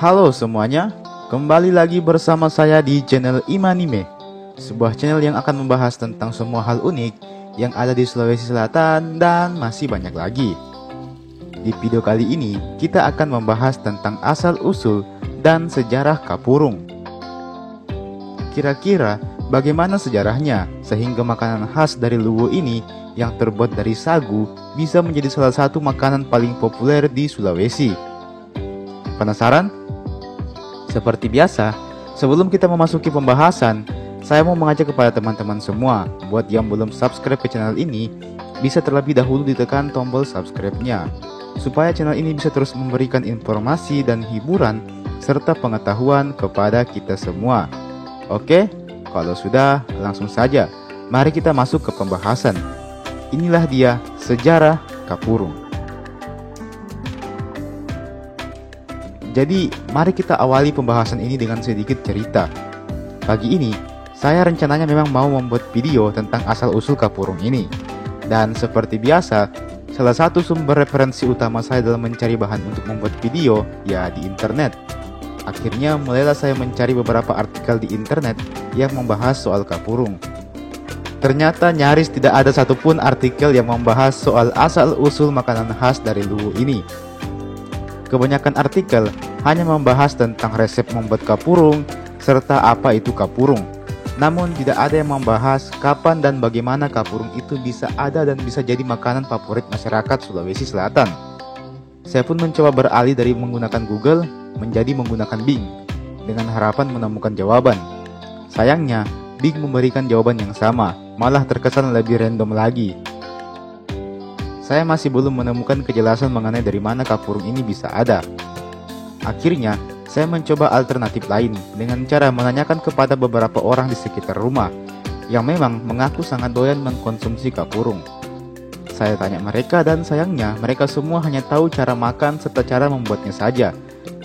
Halo semuanya, kembali lagi bersama saya di channel Imanime, sebuah channel yang akan membahas tentang semua hal unik yang ada di Sulawesi Selatan dan masih banyak lagi. Di video kali ini, kita akan membahas tentang asal-usul dan sejarah kapurung. Kira-kira bagaimana sejarahnya sehingga makanan khas dari Luwu ini yang terbuat dari sagu bisa menjadi salah satu makanan paling populer di Sulawesi? Penasaran? Seperti biasa, sebelum kita memasuki pembahasan, saya mau mengajak kepada teman-teman semua, buat yang belum subscribe ke channel ini, bisa terlebih dahulu ditekan tombol subscribe-nya, supaya channel ini bisa terus memberikan informasi dan hiburan, serta pengetahuan kepada kita semua. Oke, kalau sudah, langsung saja, mari kita masuk ke pembahasan. Inilah dia sejarah kapurung. Jadi, mari kita awali pembahasan ini dengan sedikit cerita. Pagi ini, saya rencananya memang mau membuat video tentang asal-usul kapurung ini. Dan seperti biasa, salah satu sumber referensi utama saya dalam mencari bahan untuk membuat video, ya di internet. Akhirnya, mulailah saya mencari beberapa artikel di internet yang membahas soal kapurung. Ternyata nyaris tidak ada satupun artikel yang membahas soal asal-usul makanan khas dari Luwu ini. Kebanyakan artikel hanya membahas tentang resep membuat kapurung serta apa itu kapurung. Namun tidak ada yang membahas kapan dan bagaimana kapurung itu bisa ada dan bisa jadi makanan favorit masyarakat Sulawesi Selatan. Saya pun mencoba beralih dari menggunakan Google menjadi menggunakan Bing dengan harapan menemukan jawaban. Sayangnya, Bing memberikan jawaban yang sama, malah terkesan lebih random lagi. Saya masih belum menemukan kejelasan mengenai dari mana kapurung ini bisa ada. Akhirnya, saya mencoba alternatif lain dengan cara menanyakan kepada beberapa orang di sekitar rumah yang memang mengaku sangat doyan mengkonsumsi kapurung. Saya tanya mereka dan sayangnya mereka semua hanya tahu cara makan serta cara membuatnya saja.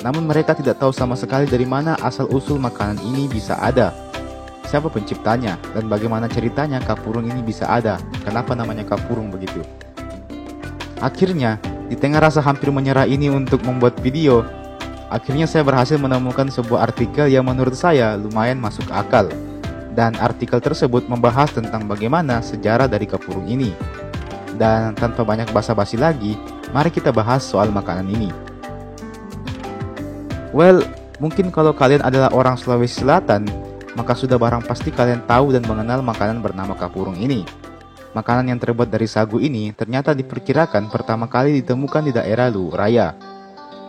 Namun mereka tidak tahu sama sekali dari mana asal-usul makanan ini bisa ada. Siapa penciptanya dan bagaimana ceritanya kapurung ini bisa ada? Kenapa namanya kapurung begitu? Akhirnya, di tengah rasa hampir menyerah ini untuk membuat video, akhirnya saya berhasil menemukan sebuah artikel yang menurut saya lumayan masuk akal. Dan artikel tersebut membahas tentang bagaimana sejarah dari kapurung ini. Dan tanpa banyak basa-basi lagi, mari kita bahas soal makanan ini. Well, mungkin kalau kalian adalah orang Sulawesi Selatan, maka sudah barang pasti kalian tahu dan mengenal makanan bernama kapurung ini. Makanan yang terbuat dari sagu ini ternyata diperkirakan pertama kali ditemukan di daerah Luwu Raya.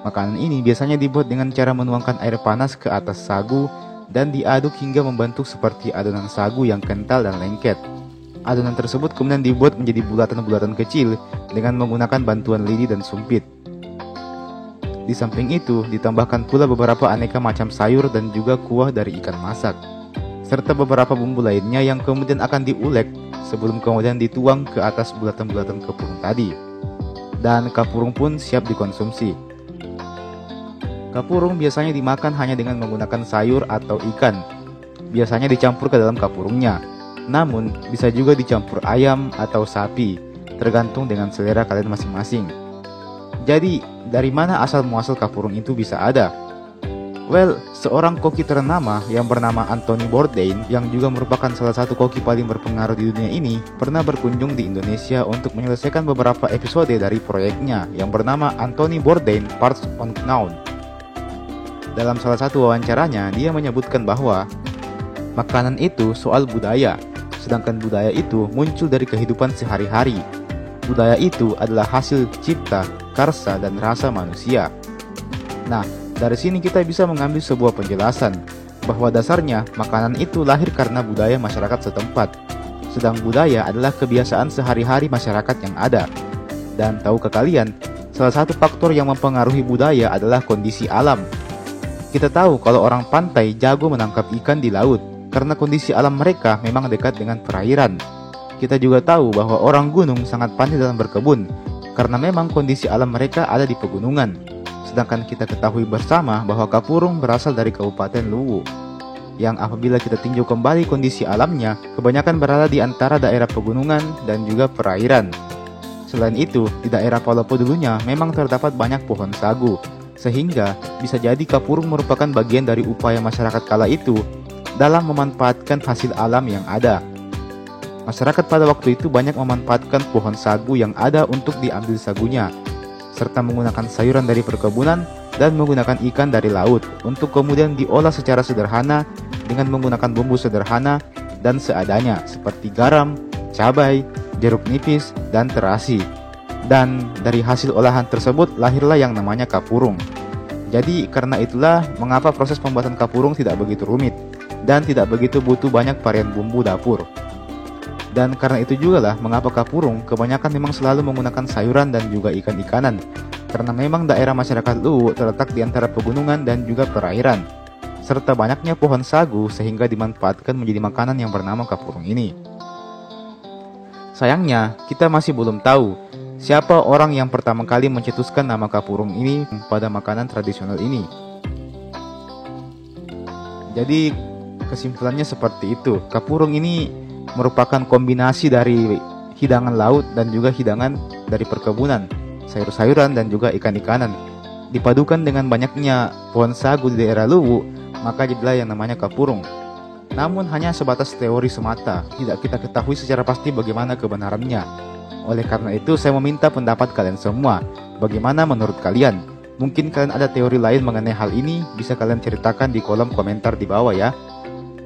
Makanan ini biasanya dibuat dengan cara menuangkan air panas ke atas sagu dan diaduk hingga membentuk seperti adonan sagu yang kental dan lengket. Adonan tersebut kemudian dibuat menjadi bulatan-bulatan kecil dengan menggunakan bantuan lidi dan sumpit. Di samping itu, ditambahkan pula beberapa aneka macam sayur dan juga kuah dari ikan masak, serta beberapa bumbu lainnya yang kemudian akan diulek sebelum kemudian dituang ke atas bulatan-bulatan kapurung tadi. Dan kapurung pun siap dikonsumsi. Kapurung biasanya dimakan hanya dengan menggunakan sayur atau ikan. Biasanya dicampur ke dalam kapurungnya. Namun, bisa juga dicampur ayam atau sapi, tergantung dengan selera kalian masing-masing. Jadi, dari mana asal-muasal kapurung itu bisa ada? Well, seorang koki ternama yang bernama Anthony Bourdain, yang juga merupakan salah satu koki paling berpengaruh di dunia ini, pernah berkunjung di Indonesia untuk menyelesaikan beberapa episode dari proyeknya yang bernama Anthony Bourdain Parts Unknown. Dalam salah satu wawancaranya, dia menyebutkan bahwa makanan itu soal budaya, sedangkan budaya itu muncul dari kehidupan sehari-hari. Budaya itu adalah hasil cipta, karsa, dan rasa manusia. Nah, dari sini kita bisa mengambil sebuah penjelasan bahwa dasarnya makanan itu lahir karena budaya masyarakat setempat. Sedang budaya adalah kebiasaan sehari-hari masyarakat yang ada. Dan tahukah kalian, salah satu faktor yang mempengaruhi budaya adalah kondisi alam. Kita tahu kalau orang pantai jago menangkap ikan di laut karena kondisi alam mereka memang dekat dengan perairan. Kita juga tahu bahwa orang gunung sangat pandai dalam berkebun karena memang kondisi alam mereka ada di pegunungan. Sedangkan kita ketahui bersama bahwa kapurung berasal dari Kabupaten Luwu, yang apabila kita tinjau kembali kondisi alamnya, kebanyakan berada di antara daerah pegunungan dan juga perairan. Selain itu, di daerah Palopo dulunya memang terdapat banyak pohon sagu, Sehingga bisa jadi kapurung merupakan bagian dari upaya masyarakat kala itu dalam memanfaatkan hasil alam yang ada. Masyarakat pada waktu itu banyak memanfaatkan pohon sagu yang ada untuk diambil sagunya, serta menggunakan sayuran dari perkebunan dan menggunakan ikan dari laut untuk kemudian diolah secara sederhana dengan menggunakan bumbu sederhana dan seadanya seperti garam, cabai, jeruk nipis, dan terasi. Dan dari hasil olahan tersebut lahirlah yang namanya kapurung. Jadi karena itulah mengapa proses pembuatan kapurung tidak begitu rumit dan tidak begitu butuh banyak varian bumbu dapur. Dan karena itu juga lah mengapa kapurung kebanyakan memang selalu menggunakan sayuran dan juga ikan-ikanan. Karena memang daerah masyarakat Luwu terletak di antara pegunungan dan juga perairan, serta banyaknya pohon sagu sehingga dimanfaatkan menjadi makanan yang bernama kapurung ini. Sayangnya, kita masih belum tahu siapa orang yang pertama kali mencetuskan nama kapurung ini pada makanan tradisional ini. Jadi, kesimpulannya seperti itu. Kapurung ini merupakan kombinasi dari hidangan laut dan juga hidangan dari perkebunan, sayur-sayuran dan juga ikan-ikanan. Dipadukan dengan banyaknya pohon sagu di daerah Luwu, maka jadilah yang namanya kapurung. Namun hanya sebatas teori semata, tidak kita ketahui secara pasti bagaimana kebenarannya. Oleh karena itu, saya meminta pendapat kalian semua. Bagaimana menurut kalian? Mungkin kalian ada teori lain mengenai hal ini, bisa kalian ceritakan di kolom komentar di bawah ya.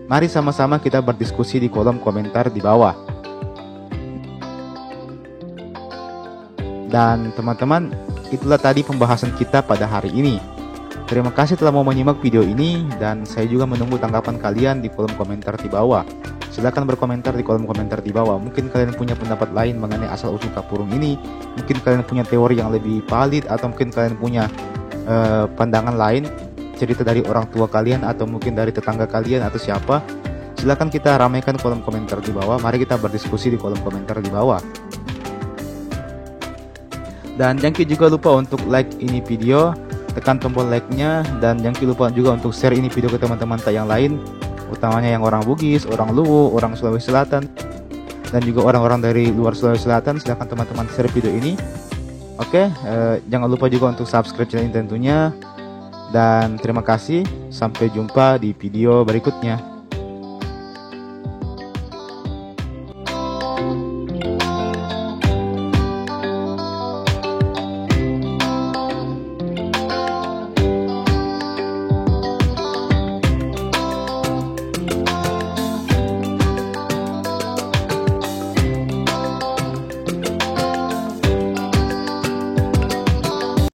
Mari sama-sama kita berdiskusi di kolom komentar di bawah. Dan teman-teman, itulah tadi pembahasan kita pada hari ini. Terima kasih telah mau menyimak video ini, dan saya juga menunggu tanggapan kalian di kolom komentar di bawah. Silahkan berkomentar di kolom komentar di bawah. Mungkin kalian punya pendapat lain mengenai asal-usul kapurung ini. Mungkin kalian punya teori yang lebih valid, atau mungkin kalian punya pandangan lain, cerita dari orang tua kalian, atau mungkin dari tetangga kalian, atau siapa. Silahkan kita ramaikan kolom komentar di bawah. Mari kita berdiskusi di kolom komentar di bawah. Dan jangan juga lupa untuk like ini video, tekan tombol like-nya, dan jangan lupa juga untuk share ini video ke teman-teman yang lain, utamanya yang orang Bugis, orang Luwu, orang Sulawesi Selatan, dan juga orang-orang dari luar Sulawesi Selatan. Silahkan teman-teman share video ini. Oke, jangan lupa juga untuk subscribe channel ini tentunya. Dan terima kasih, sampai jumpa di video berikutnya.